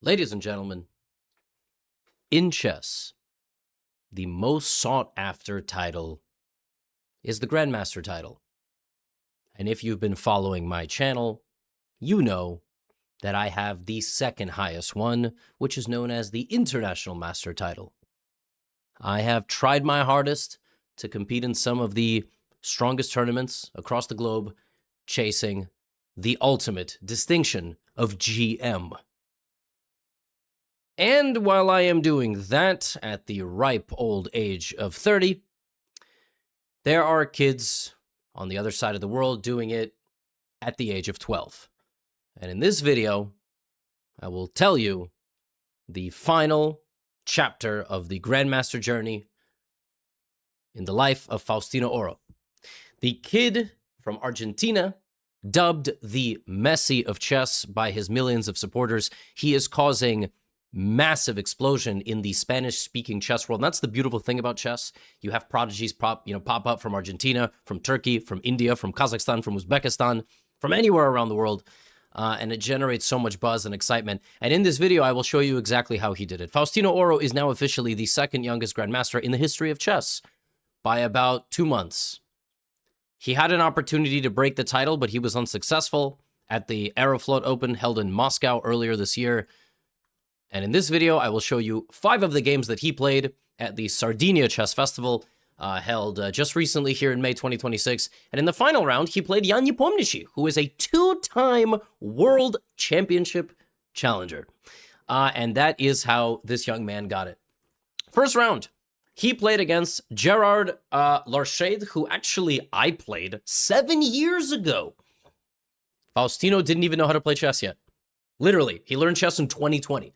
Ladies and gentlemen, in chess, the most sought-after title is the Grandmaster title. And if you've been following my channel, you know that I have the second highest one, which is known as the International Master title. I have tried my hardest to compete in some of the strongest tournaments across the globe, chasing the ultimate distinction of GM. And while I am doing that at the ripe old age of 30, there are kids on the other side of the world doing it at the age of 12. And in this video, I will tell you the final chapter of the Grandmaster journey in the life of Faustino Oro. The kid from Argentina, dubbed the Messi of chess by his millions of supporters, he is causing massive explosion in the Spanish-speaking chess world. And that's the beautiful thing about chess. You have prodigies pop up from Argentina, from Turkey, from India, from Kazakhstan, from Uzbekistan, from anywhere around the world. And it generates so much buzz and excitement. And in this video, I will show you exactly how he did it. Faustino Oro is now officially the second youngest grandmaster in the history of chess by about 2 months. He had an opportunity to break the title, but he was unsuccessful at the Aeroflot Open held in Moscow earlier this year. And in this video, I will show you 5 of the games that he played at the Sardinia Chess Festival, held just recently here in May 2026. And in the final round, he played Jan Nepomniachtchi, who is a 2-time World Championship challenger. And that is how this young man got it. First round, he played against Gerard Larched, who actually I played 7 years ago. Faustino didn't even know how to play chess yet. Literally, he learned chess in 2020.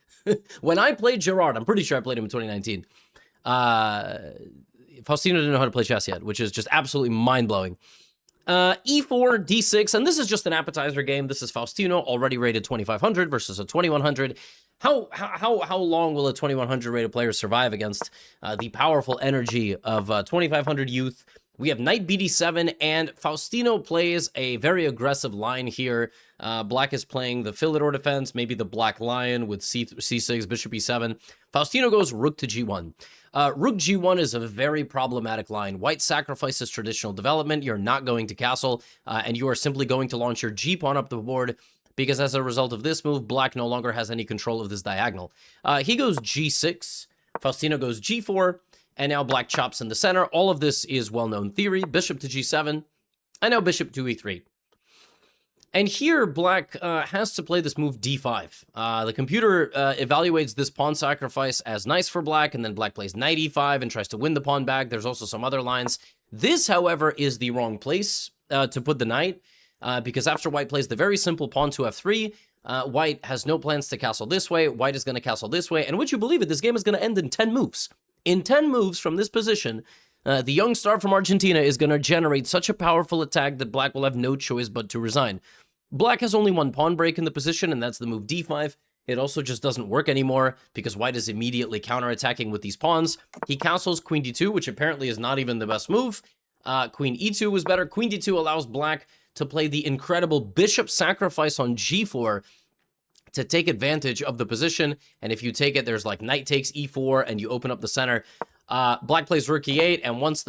When I played Gerard, I'm pretty sure I played him in 2019. Faustino didn't know how to play chess yet, which is just absolutely mind-blowing. E4, D6, and this is just an appetizer game. This is Faustino, already rated 2,500 versus a 2,100. How long will a 2,100 rated player survive against the powerful energy of 2,500 youth? We have knight bd7, and Faustino plays a very aggressive line here. Black is playing the Philidor defense, maybe the black lion with c6, bishop e7. Faustino goes rook to g1. Rook g1 is a very problematic line. White sacrifices traditional development. You're not going to castle, and you are simply going to launch your g-pawn up the board, because as a result of this move, black no longer has any control of this diagonal. He goes g6, Faustino goes g4, and now black chops in the center. All of this is well-known theory. Bishop to g7, and now bishop to e3. And here, black has to play this move d5. The computer evaluates this pawn sacrifice as nice for black, and then black plays knight e5 and tries to win the pawn back. There's also some other lines. This, however, is the wrong place to put the knight, because after white plays the very simple pawn to f3, white has no plans to castle this way. White is going to castle this way, and would you believe it, this game is going to end in 10 moves. In 10 moves from this position, the young star from Argentina is going to generate such a powerful attack that black will have no choice but to resign. Black has only one pawn break in the position, and that's the move d5. It also just doesn't work anymore because white is immediately counterattacking with these pawns. He castles queen d2, which apparently is not even the best move. Queen e2 was better. Queen d2 allows black to play the incredible bishop sacrifice on g4 to take advantage of the position. And if you take it, there's like knight takes e4, and you open up the center. Black plays rook e8, and once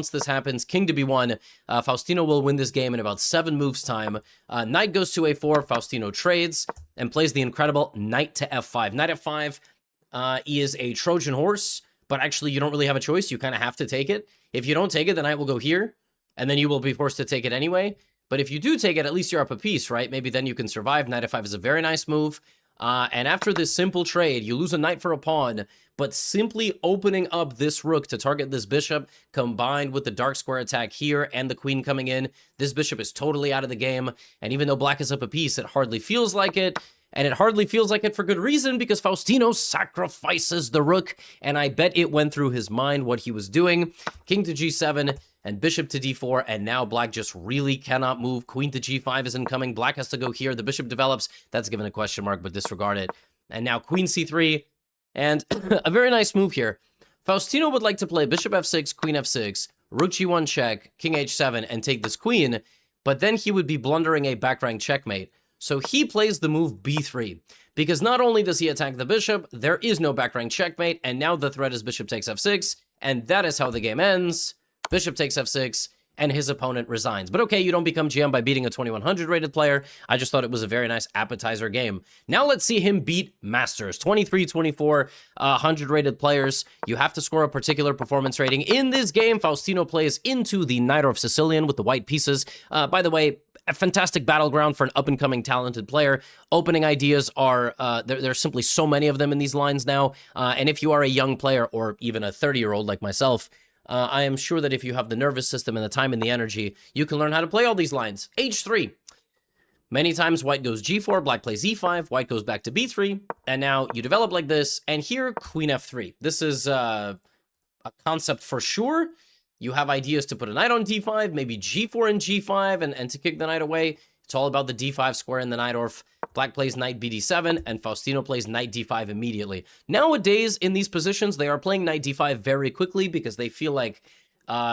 this happens, king to b1, Faustino will win this game in about 7 moves time. Knight goes to a4, Faustino trades, and plays the incredible knight to f5. Knight f5 is a Trojan horse, but actually you don't really have a choice. You kind of have to take it. If you don't take it, the knight will go here, and then you will be forced to take it anyway. But if you do take it, at least you're up a piece, right? Maybe then you can survive. Knight f5 is a very nice move. And after this simple trade, you lose a knight for a pawn, but simply opening up this rook to target this bishop, combined with the dark square attack here and the queen coming in, this bishop is totally out of the game. And even though black is up a piece, it hardly feels like it. And it hardly feels like it for good reason, because Faustino sacrifices the rook, and I bet it went through his mind what he was doing. King to g7, and bishop to d4, and now black just really cannot move. Queen to g5 is incoming. Black has to go here. The bishop develops. That's given a question mark, but disregard it. And now queen c3, and a very nice move here. Faustino would like to play bishop f6, queen f6, rook g1 check, king h7, and take this queen, but then he would be blundering a back rank checkmate. So he plays the move b3, because not only does he attack the bishop, there is no back rank checkmate, and now the threat is bishop takes f6, and that is how the game ends. Bishop takes f6, and his opponent resigns. But okay, you don't become GM by beating a 2100 rated player. I just thought it was a very nice appetizer game. Now let's see him beat masters. 23, 24, 100 rated players. You have to score a particular performance rating. In this game, Faustino plays into the Najdorf Sicilian with the white pieces. By the way, a fantastic battleground for an up-and-coming talented player. Opening ideas are, there's simply so many of them in these lines now. And if you are a young player or even a 30-year-old like myself, I am sure that if you have the nervous system and the time and the energy, you can learn how to play all these lines. H3. Many times white goes G4, black plays E5, white goes back to B3, and now you develop like this, and here, queen F3. This is a concept for sure. You have ideas to put a knight on D5, maybe G4 and G5, and to kick the knight away. It's all about the D5 square in the Najdorf. Black plays knight BD7, and Faustino plays knight D5 immediately. Nowadays, in these positions, they are playing knight D5 very quickly because they feel like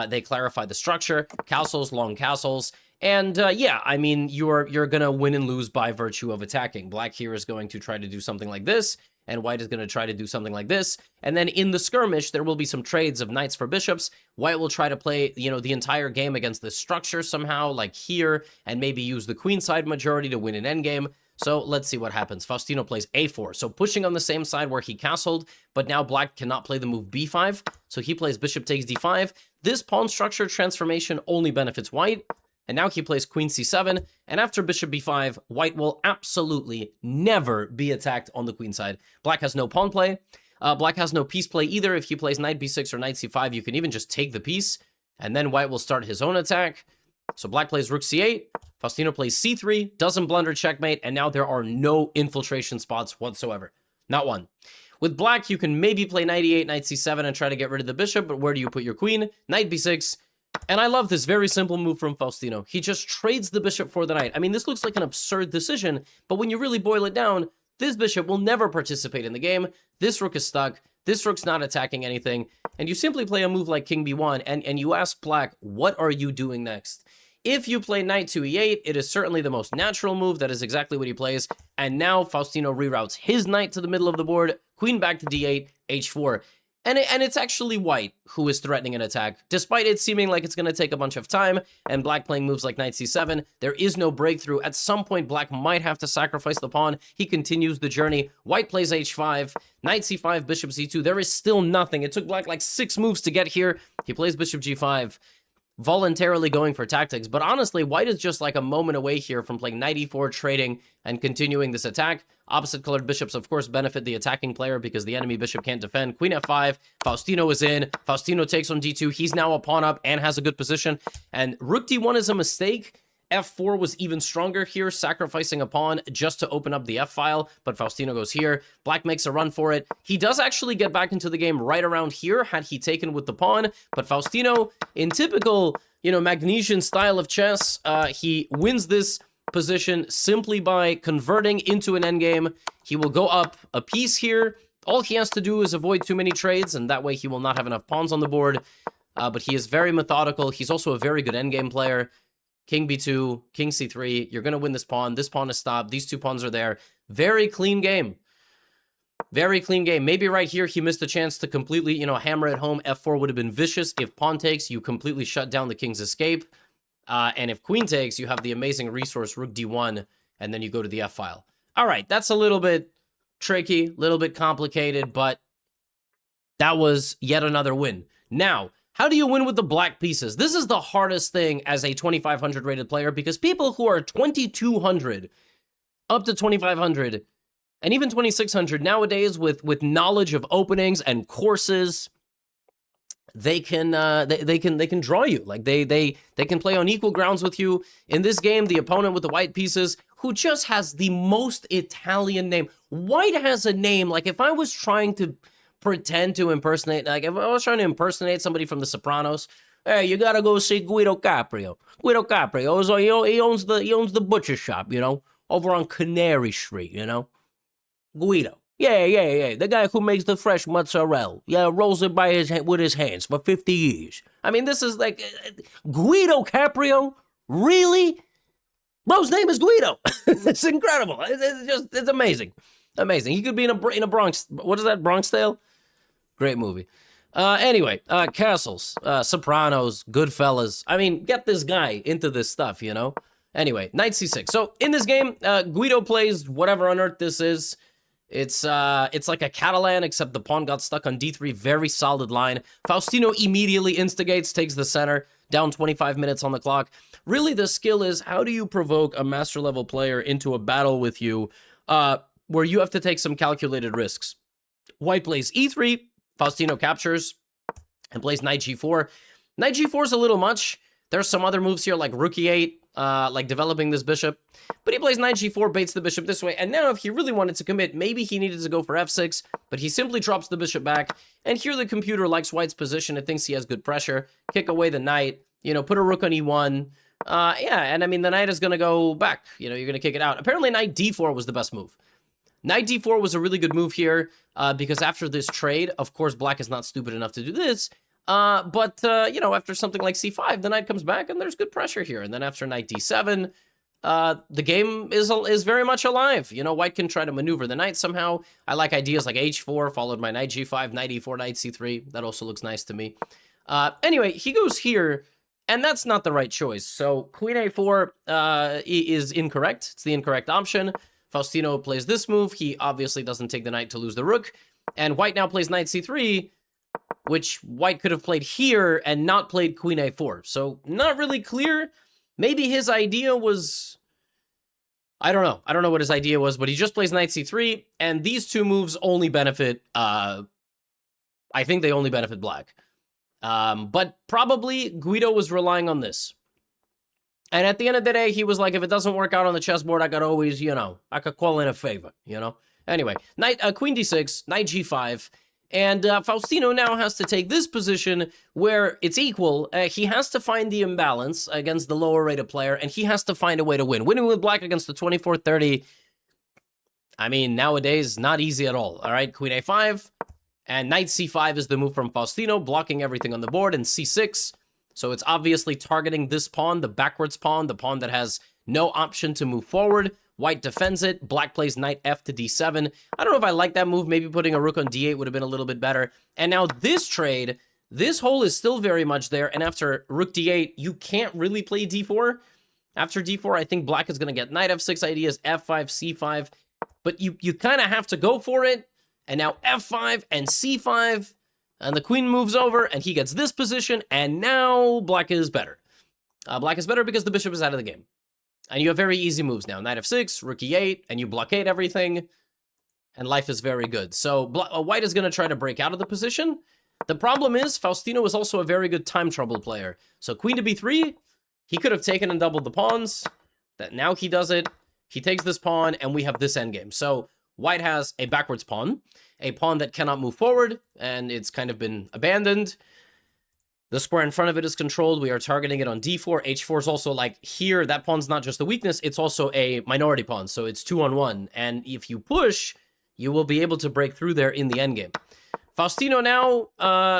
they clarify the structure, castles, long castles, and yeah, I mean, you're gonna win and lose by virtue of attacking. Black here is going to try to do something like this, and white is going to try to do something like this. And then in the skirmish, there will be some trades of knights for bishops. White will try to play, you know, the entire game against this structure somehow, like here, and maybe use the queenside majority to win an endgame. So let's see what happens. Faustino plays a4, so pushing on the same side where he castled, but now black cannot play the move b5, so he plays bishop takes d5. This pawn structure transformation only benefits white, and now he plays queen c7, and after bishop b5, white will absolutely never be attacked on the queen side. Black has no pawn play. Black has no piece play either. If he plays knight b6 or knight c5, you can even just take the piece, and then white will start his own attack. So black plays rook c8, Faustino plays c3, doesn't blunder checkmate, and now there are no infiltration spots whatsoever. Not one. With black, you can maybe play knight e8, knight c7, and try to get rid of the bishop, but where do you put your queen? Knight b6. And I love this very simple move from Faustino. He just trades the bishop for the knight. I mean, this looks like an absurd decision, but when you really boil it down, this bishop will never participate in the game. This rook is stuck. This rook's not attacking anything. And you simply play a move like king b1, and you ask black, what are you doing next? If you play knight to e8, it is certainly the most natural move. That is exactly what he plays. And now Faustino reroutes his knight to the middle of the board, queen back to d8, h4. And it's actually white who is threatening an attack, despite it seeming like it's going to take a bunch of time, and black playing moves like knight c7. There is no breakthrough. At some point, black might have to sacrifice the pawn. He continues the journey. White plays h5, knight c5, bishop c2. There is still nothing. It took black like 6 moves to get here. He plays bishop g5. Voluntarily going for tactics, but honestly, white is just like a moment away here from playing knight e4, trading, and continuing this attack. Opposite colored bishops, of course, benefit the attacking player because the enemy bishop can't defend. Queen f5, Faustino is in, Faustino takes on d2, he's now a pawn up and has a good position, and rook d1 is a mistake. f4 was even stronger here, sacrificing a pawn just to open up the f-file, but Faustino goes here. Black makes a run for it. He does actually get back into the game right around here had he taken with the pawn, but Faustino, in typical, you know, Magnesian style of chess, he wins this position simply by converting into an endgame. He will go up a piece here. All he has to do is avoid too many trades, and that way he will not have enough pawns on the board, but he is very methodical. He's also a very good endgame player. King b2, king c3, you're going to win this pawn is stopped, these 2 pawns are there. Very clean game. Very clean game. Maybe right here he missed a chance to completely, you know, hammer it home. f4 would have been vicious. If pawn takes, you completely shut down the king's escape. And if queen takes, you have the amazing resource rook d1, and then you go to the f-file. All right, that's a little bit tricky, a little bit complicated, but that was yet another win. Now, how do you win with the black pieces? This is the hardest thing as a 2500 rated player because people who are 2200 up to 2500 and even 2600 nowadays with knowledge of openings and courses, they can draw you. Like they can play on equal grounds with you. In this game, the opponent with the white pieces who just has the most Italian name. White has a name like if I was trying to pretend to impersonate, like if I was trying to impersonate somebody from The Sopranos, hey, you gotta go see Guido Caprio. Guido Caprio, so, you know, he owns the butcher shop, you know, over on Canary Street, you know. Guido, yeah, the guy who makes the fresh mozzarella, yeah, rolls it with his hands for 50 years. I mean, this is like Guido Caprio, really? Bro's name is Guido. It's incredible. It's amazing. Amazing. He could be in a Bronx. What is that? Bronx Tale? Great movie. Anyway, Castles, Sopranos, Goodfellas. I mean, get this guy into this stuff, you know? Anyway, knight c6. So in this game, Guido plays whatever on earth this is. It's like a Catalan, except the pawn got stuck on d3. Very solid line. Faustino immediately instigates, takes the center, down 25 minutes on the clock. Really, the skill is, how do you provoke a master-level player into a battle with you where you have to take some calculated risks? White plays e3, Faustino captures, and plays knight g4. Knight g4 is a little much. There's some other moves here, like rook e8, like developing this bishop. But he plays knight g4, baits the bishop this way. And now if he really wanted to commit, maybe he needed to go for f6, but he simply drops the bishop back. And here the computer likes white's position. It thinks he has good pressure. Kick away the knight, you know, put a rook on e1. Yeah, and I mean, the knight is going to go back. You know, you're going to kick it out. Apparently, knight d4 was the best move. Knight d4 was a really good move here because after this trade, of course, black is not stupid enough to do this. You know, after something like c5, the knight comes back and there's good pressure here. And then after knight d7, the game is very much alive. You know, white can try to maneuver the knight somehow. I like ideas like h4 followed by knight g5, knight e4, knight c3. That also looks nice to me. Anyway, he goes here, and that's not the right choice. So queen a4 is incorrect. It's the incorrect option. Faustino plays this move. He obviously doesn't take the knight to lose the rook. And white now plays knight c3, which white could have played here and not played queen a4. So not really clear. Maybe his idea was... I don't know. I don't know what his idea was, but he just plays knight c3, and these two moves only benefit... I think they only benefit black. But probably Guido was relying on this. And at the end of the day, he was like, if it doesn't work out on the chessboard, I could always, you know, I could call in a favor, you know? Anyway, queen d6, knight g5, and Faustino now has to take this position where it's equal. He has to find the imbalance against the lower rated player, and he has to find a way to win. Winning with black against the 24-30, I mean, nowadays, not easy at all. All right, queen a5, and knight c5 is the move from Faustino, blocking everything on the board, and c6. So it's obviously targeting this pawn, the backwards pawn, the pawn that has no option to move forward. White defends it. Black plays knight f to d7. I don't know if I like that move. Maybe putting a rook on d8 would have been a little bit better. And now this trade, this hole is still very much there. And after rook d8, you can't really play d4. After d4, I think black is going to get knight f6 ideas, f5, c5. But you kind of have to go for it. And now f5 and c5. And the queen moves over, and he gets this position, and now black is better. Black is better because the bishop is out of the game. And you have very easy moves now. Knight f6, rook e8, and you blockade everything, and life is very good. So white is going to try to break out of the position. The problem is, Faustino is also a very good time trouble player. So queen to b3, he could have taken and doubled the pawns. Now he does it. He takes this pawn, and we have this endgame. So white has a backwards pawn, a pawn that cannot move forward, and it's kind of been abandoned. The square in front of it is controlled. We are targeting it on d4. h4 is also like here. That pawn's not just a weakness. It's also a minority pawn, so it's 2-on-1. And if you push, you will be able to break through there in the endgame. Faustino now,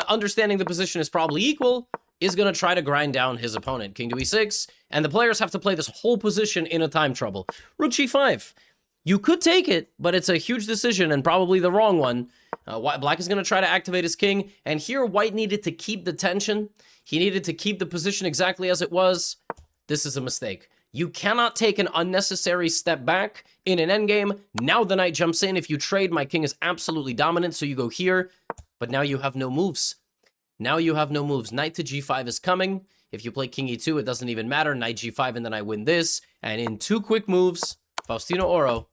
understanding the position is probably equal, is going to try to grind down his opponent. King to e6, and the players have to play this whole position in a time trouble. Rook g5. You could take it, but it's a huge decision and probably the wrong one. Black is going to try to activate his king, and here white needed to keep the tension. He needed to keep the position exactly as it was. This is a mistake. You cannot take an unnecessary step back in an endgame. Now the knight jumps in. If you trade, my king is absolutely dominant, so you go here, but now you have no moves. Now you have no moves. Knight to g5 is coming. If you play king e2, it doesn't even matter. Knight g5, and then I win this. And in 2 quick moves, Faustino Oro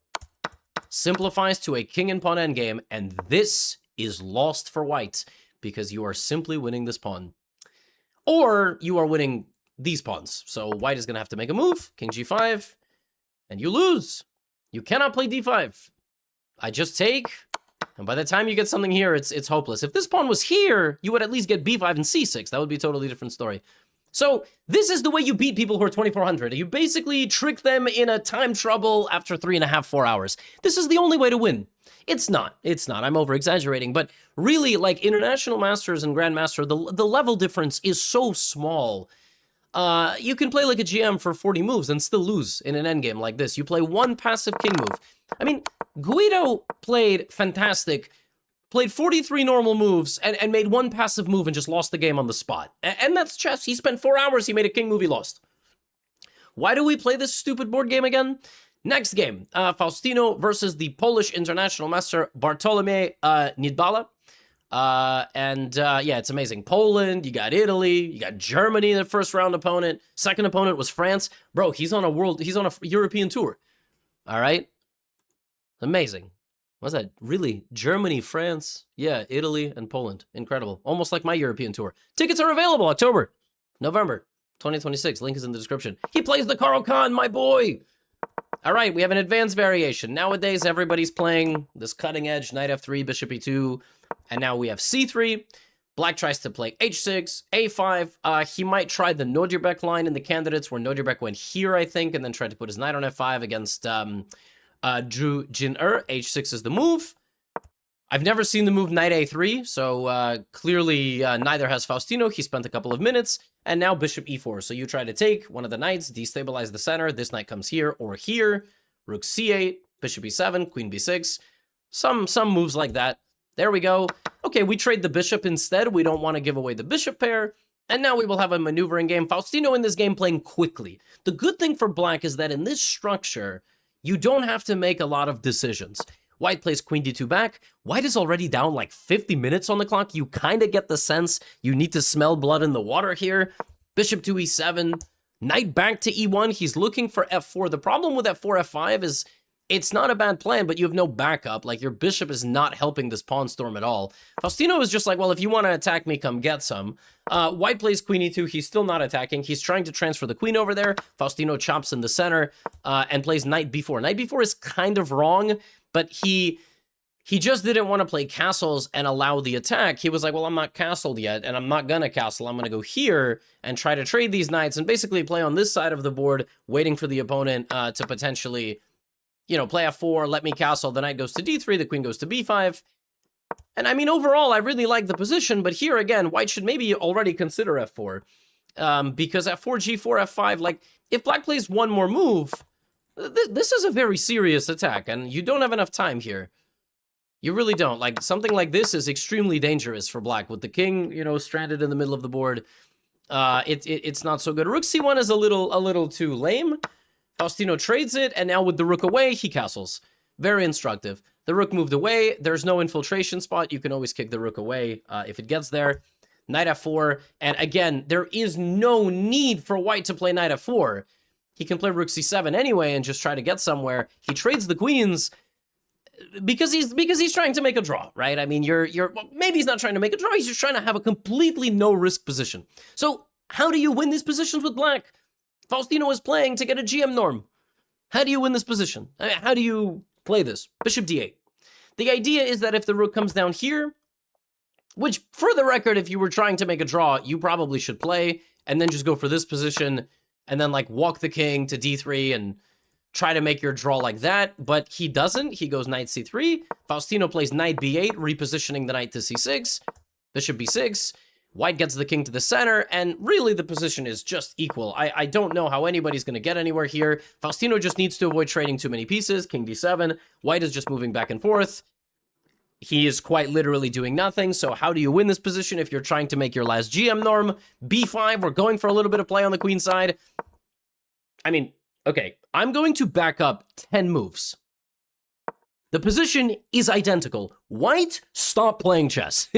simplifies to a king and pawn endgame, and this is lost for white because you are simply winning this pawn. Or you are winning these pawns. So white is going to have to make a move, king g5, and you lose. You cannot play d5. I just take, and by the time you get something here, it's hopeless. If this pawn was here, you would at least get b5 and c6. That would be a totally different story. So this is the way you beat people who are 2400. You basically trick them in a time trouble after 3.5, 4 hours. This is the only way to win. It's not. It's not. I'm over-exaggerating. But really, like International Masters and Grandmaster, the level difference is so small. you can play like a GM for 40 moves and still lose in an endgame like this. You play one passive king move. I mean, Guido played fantastic, played 43 normal moves, and made one passive move and just lost the game on the spot. And that's chess. He spent 4 hours, he made a king move, he lost. Why do we play this stupid board game again? Next game, Faustino versus the Polish international master Bartolomew Nidbala. Yeah, it's amazing. Poland, you got Italy, you got Germany, the first round opponent. Second opponent was France. Bro, he's on a European tour. All right? Amazing. What's that? Really? Germany, France, yeah, Italy, and Poland. Incredible. Almost like my European tour. Tickets are available October, November 2026. Link is in the description. He plays the Carl Khan, my boy. All right, we have an advanced variation. Nowadays, everybody's playing this cutting edge, knight f3, bishop e2, and now we have c3. Black tries to play h6, a5. He might try the Nordjebek line in the candidates, where Nordjebek went here, I think, and then tried to put his knight on f5 against Drew Jin-er. h6 is the move. I've never seen the move knight a3, so clearly neither has Faustino. He spent a couple of minutes, and now bishop e4. So you try to take one of the knights, destabilize the center. This knight comes here or here. Rook c8, bishop e7, queen b6. Some moves like that. There we go. Okay, we trade the bishop instead. We don't want to give away the bishop pair. And now we will have a maneuvering game. Faustino in this game playing quickly. The good thing for black is that in this structure, you don't have to make a lot of decisions. White plays queen d2 back. White is already down like 50 minutes on the clock. You kind of get the sense you need to smell blood in the water here. Bishop to e7. Knight back to e1. He's looking for f4. The problem with f4, f5 is it's not a bad plan, but you have no backup. Like, your bishop is not helping this pawn storm at all. Faustino is just like, well, if you want to attack me, come get some. White plays queen e2. He's still not attacking. He's trying to transfer the queen over there. Faustino chops in the center and plays knight b4. Knight b4 is kind of wrong, but he just didn't want to play castles and allow the attack. He was like, well, I'm not castled yet, and I'm not going to castle. I'm going to go here and try to trade these knights and basically play on this side of the board, waiting for the opponent to potentially, play f4, let me castle. The knight goes to d3, the queen goes to b5. And I mean, overall, I really like the position, but here again, white should maybe already consider f4. Because f4, g4, f5, like, if black plays one more move, this is a very serious attack, and you don't have enough time here. You really don't. Like, something like this is extremely dangerous for black. With the king, stranded in the middle of the board, it's not so good. Rook c1 is a little too lame. Faustino trades it, and now with the rook away, he castles. Very instructive. The rook moved away. There's no infiltration spot. You can always kick the rook away if it gets there. Knight f4, and again, there is no need for white to play knight f4. He can play rook c7 anyway and just try to get somewhere. He trades the queens because he's trying to make a draw, right? I mean, maybe he's not trying to make a draw. He's just trying to have a completely no risk position. So how do you win these positions with black? Faustino is playing to get a GM norm. How do you win this position? How do you play this? Bishop d8. The idea is that if the rook comes down here, which for the record, if you were trying to make a draw, you probably should play and then just go for this position and then like walk the king to d3 and try to make your draw like that. But he doesn't. He goes knight c3. Faustino plays knight b8, repositioning the knight to c6. Bishop b6. White gets the king to the center, and really the position is just equal. I don't know how anybody's going to get anywhere here. Faustino just needs to avoid trading too many pieces. King d7. White is just moving back and forth. He is quite literally doing nothing. So how do you win this position if you're trying to make your last GM norm? b5, we're going for a little bit of play on the queen side. I mean, okay, I'm going to back up 10 moves. The position is identical. White, stop playing chess.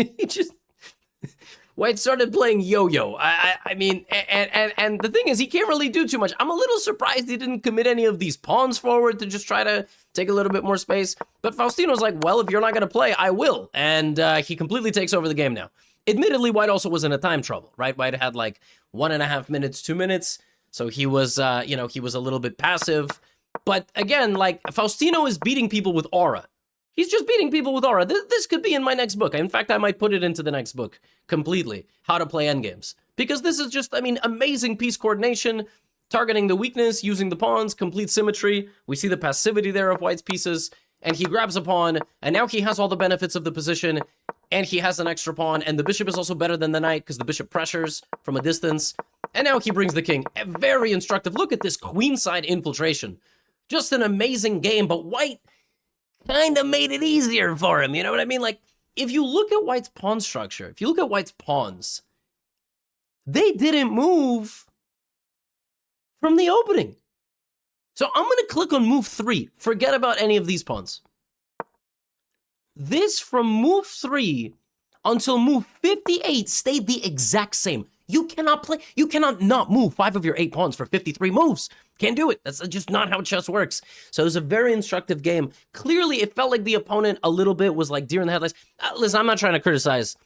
White started playing yo-yo. I mean, and the thing is, he can't really do too much. I'm a little surprised he didn't commit any of these pawns forward to just try to take a little bit more space. But Faustino's like, well, if you're not going to play, I will. And he completely takes over the game now. Admittedly, White also was in a time trouble, right? White had like 1.5 minutes, 2 minutes. So he was, he was a little bit passive. But again, like, Faustino is beating people with aura. He's just beating people with aura. This could be in my next book. In fact, I might put it into the next book completely. How to play endgames. Because this is just, I mean, amazing piece coordination, targeting the weakness, using the pawns, complete symmetry. We see the passivity there of White's pieces. And he grabs a pawn, and now he has all the benefits of the position, and he has an extra pawn, and the bishop is also better than the knight because the bishop pressures from a distance. And now he brings the king. Very instructive. Look at this queenside infiltration. Just an amazing game, but white kind of made it easier for him. You know what I mean? Like, if you look at white's pawn structure, if you look at white's pawns, they didn't move from the opening. So I'm going to click on move 3. Forget about any of these pawns. This from move 3 until move 58 stayed the exact same. You cannot not move 5 of your 8 pawns for 53 moves. Can't do it. That's just not how chess works. So it was a very instructive game. Clearly, it felt like the opponent a little bit was like deer in the headlights. Listen, I'm not trying to criticize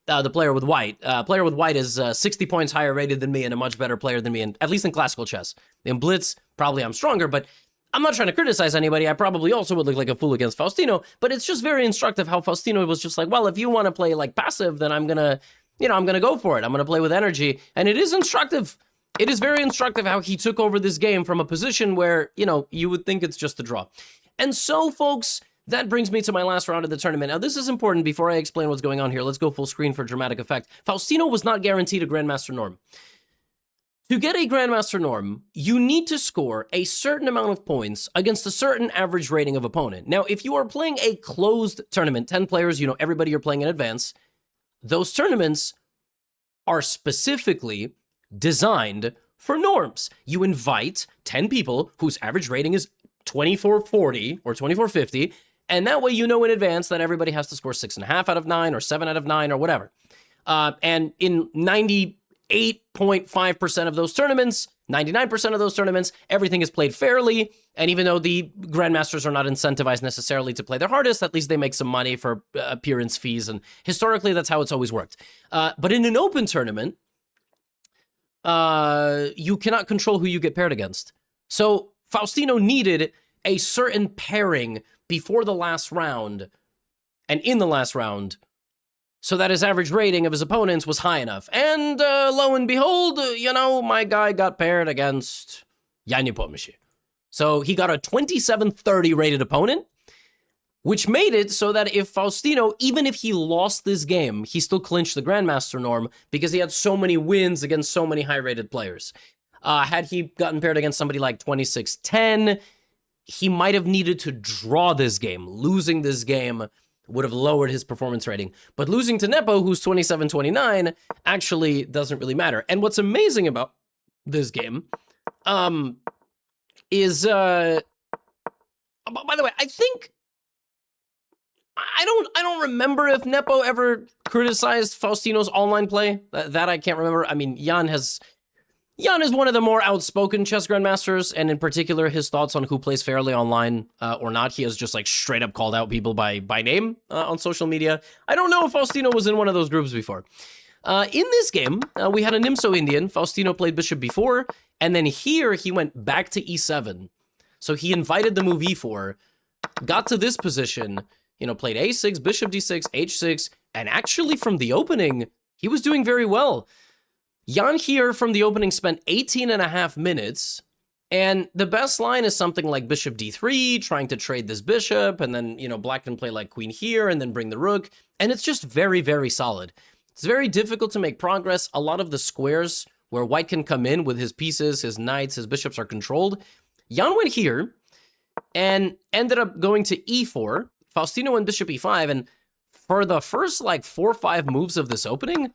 the player with white. Player with white is 60 points higher rated than me and a much better player than me, at least in classical chess. In blitz, probably I'm stronger, but I'm not trying to criticize anybody. I probably also would look like a fool against Faustino, but it's just very instructive how Faustino was just like, well, if you want to play like passive, then I'm going to go for it. I'm going to play with energy. And it is instructive. It is very instructive how he took over this game from a position where, you would think it's just a draw. And so, folks, that brings me to my last round of the tournament. Now, this is important before I explain what's going on here. Let's go full screen for dramatic effect. Faustino was not guaranteed a Grandmaster norm. To get a Grandmaster norm, you need to score a certain amount of points against a certain average rating of opponent. Now, if you are playing a closed tournament, 10 players, everybody you're playing in advance, those tournaments are specifically designed for norms. You invite 10 people whose average rating is 2440 or 2450, and that way in advance that everybody has to score 6.5 out of 9 or 7 out of 9 or whatever. And in 98.5% of those tournaments, 99% of those tournaments, everything is played fairly. And even though the Grandmasters are not incentivized necessarily to play their hardest, at least they make some money for appearance fees. And historically, that's how it's always worked. But in an open tournament, you cannot control who you get paired against. So Faustino needed a certain pairing before the last round and in the last round so that his average rating of his opponents was high enough. And lo and behold, my guy got paired against Nepo. So he got a 2730 rated opponent, which made it so that if Faustino, even if he lost this game, he still clinched the Grandmaster norm because he had so many wins against so many high-rated players. Had he gotten paired against somebody like 2610, he might have needed to draw this game. Losing this game would have lowered his performance rating. But losing to Nepo, who's 2729, actually doesn't really matter. And what's amazing about this game is, by the way, I don't remember if Nepo ever criticized Faustino's online play. That I can't remember. I mean, Jan is one of the more outspoken chess grandmasters, and in particular, his thoughts on who plays fairly online or not. He has just like straight up called out people by name on social media. I don't know if Faustino was in one of those groups before. In this game, we had a Nimso Indian. Faustino played bishop b4, and then here he went back to e7. So he invited the move e4, got to this position, played a6, bishop d6, h6, and actually from the opening, he was doing very well. Jan here from the opening spent 18.5 minutes, and the best line is something like bishop d3, trying to trade this bishop, and then, black can play like queen here, and then bring the rook, and it's just very, very solid. It's very difficult to make progress. A lot of the squares where white can come in with his pieces, his knights, his bishops are controlled. Jan went here, and ended up going to e4, Faustino went bishop e5, and for the first, 4 or 5 moves of this opening,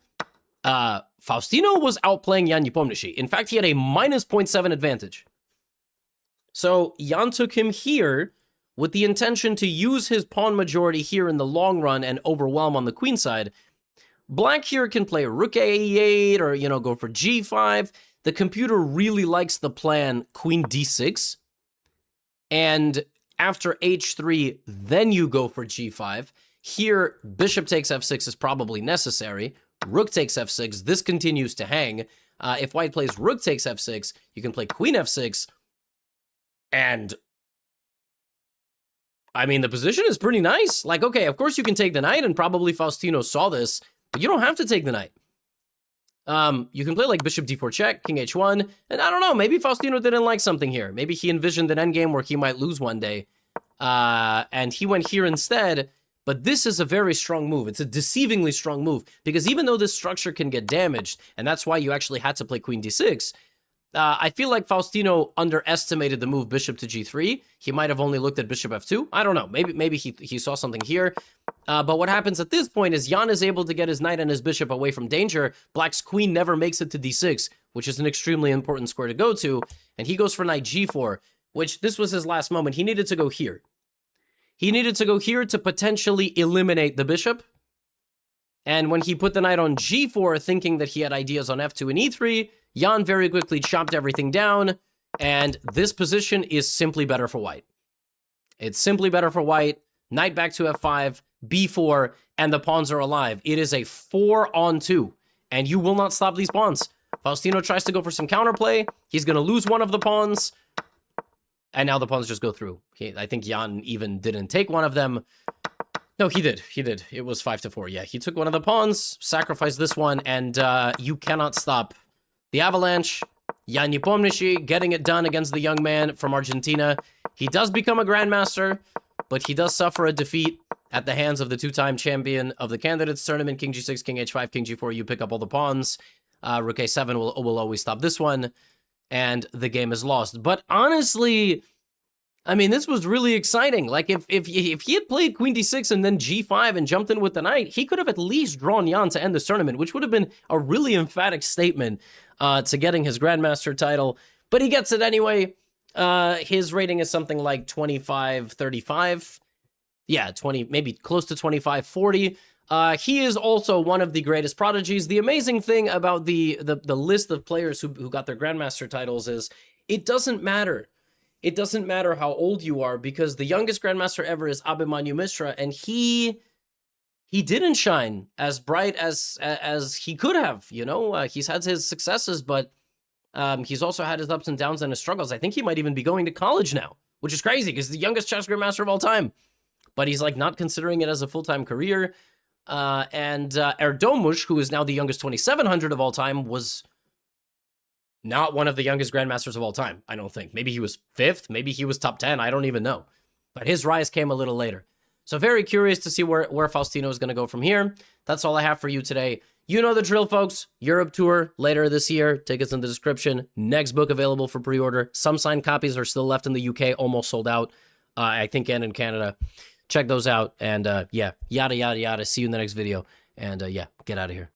Faustino was outplaying Jan Nepomniachtchi. In fact, he had a minus 0.7 advantage. So Jan took him here with the intention to use his pawn majority here in the long run and overwhelm on the queen side. Black here can play rook a8 or, go for g5. The computer really likes the plan queen d6. And after h3, then you go for g5. Here, bishop takes f6 is probably necessary. Rook takes f6. This continues to hang. If white plays rook takes f6, you can play queen f6. And, I mean, the position is pretty nice. Okay, of course you can take the knight, and probably Faustino saw this, but you don't have to take the knight. You can play bishop d4 check, king h1, and I don't know, maybe Faustino didn't like something here. Maybe he envisioned an endgame where he might lose one day, and he went here instead, But this is a very strong move. It's a deceivingly strong move, because even though this structure can get damaged, and that's why you actually had to play queen d6, I feel like Faustino underestimated the move bishop to g3. He might have only looked at bishop f2. I don't know. Maybe he saw something here. But what happens at this point is Jan is able to get his knight and his bishop away from danger. Black's queen never makes it to d6, which is an extremely important square to go to. And he goes for knight g4, which this was his last moment. He needed to go here. He needed to go here to potentially eliminate the bishop. And when he put the knight on g4, thinking that he had ideas on f2 and e3, Jan very quickly chopped everything down, and this position is simply better for white. It's simply better for white. Knight back to f5, b4, and the pawns are alive. It is a 4-on-2, and you will not stop these pawns. Faustino tries to go for some counterplay. He's going to lose one of the pawns, and now the pawns just go through. I think Jan even didn't take one of them. No, he did. He did. It was 5-4. Yeah, he took one of the pawns, sacrificed this one, and you cannot stop the avalanche. Jan Nepomniachtchi getting it done against the young man from Argentina. He does become a Grandmaster, but he does suffer a defeat at the hands of the two-time champion of the candidates tournament. King g6, king h5, king g4. You pick up all the pawns. Rook a7 will always stop this one, and the game is lost. But honestly, I mean, this was really exciting. Like, if he had played queen d6 and then g5 and jumped in with the knight, he could have at least drawn Jan to end this tournament, which would have been a really emphatic statement to getting his Grandmaster title. But he gets it anyway. His rating is something like 25-35. Yeah, 20, maybe close to 25-40. He is also one of the greatest prodigies. The amazing thing about the list of players who got their Grandmaster titles is it doesn't matter. It doesn't matter how old you are, because the youngest Grandmaster ever is Abhimanyu Mishra, and he didn't shine as bright as he could have. You know, he's had his successes, but he's also had his ups and downs and his struggles. I think he might even be going to college now, which is crazy because he's the youngest chess Grandmaster of all time. But he's like not considering it as a full-time career. And Erdomush, who is now the youngest 2700 of all time, was not one of the youngest Grandmasters of all time, I don't think. Maybe he was 5th, maybe he was top 10, I don't even know. But his rise came a little later. So very curious to see where Faustino is going to go from here. That's all I have for you today. You know the drill, folks. Europe tour later this year. Tickets in the description. Next book available for pre-order. Some signed copies are still left in the UK, almost sold out, I think, and in Canada. Check those out. And yeah, yada, yada, yada. See you in the next video. And yeah, get out of here.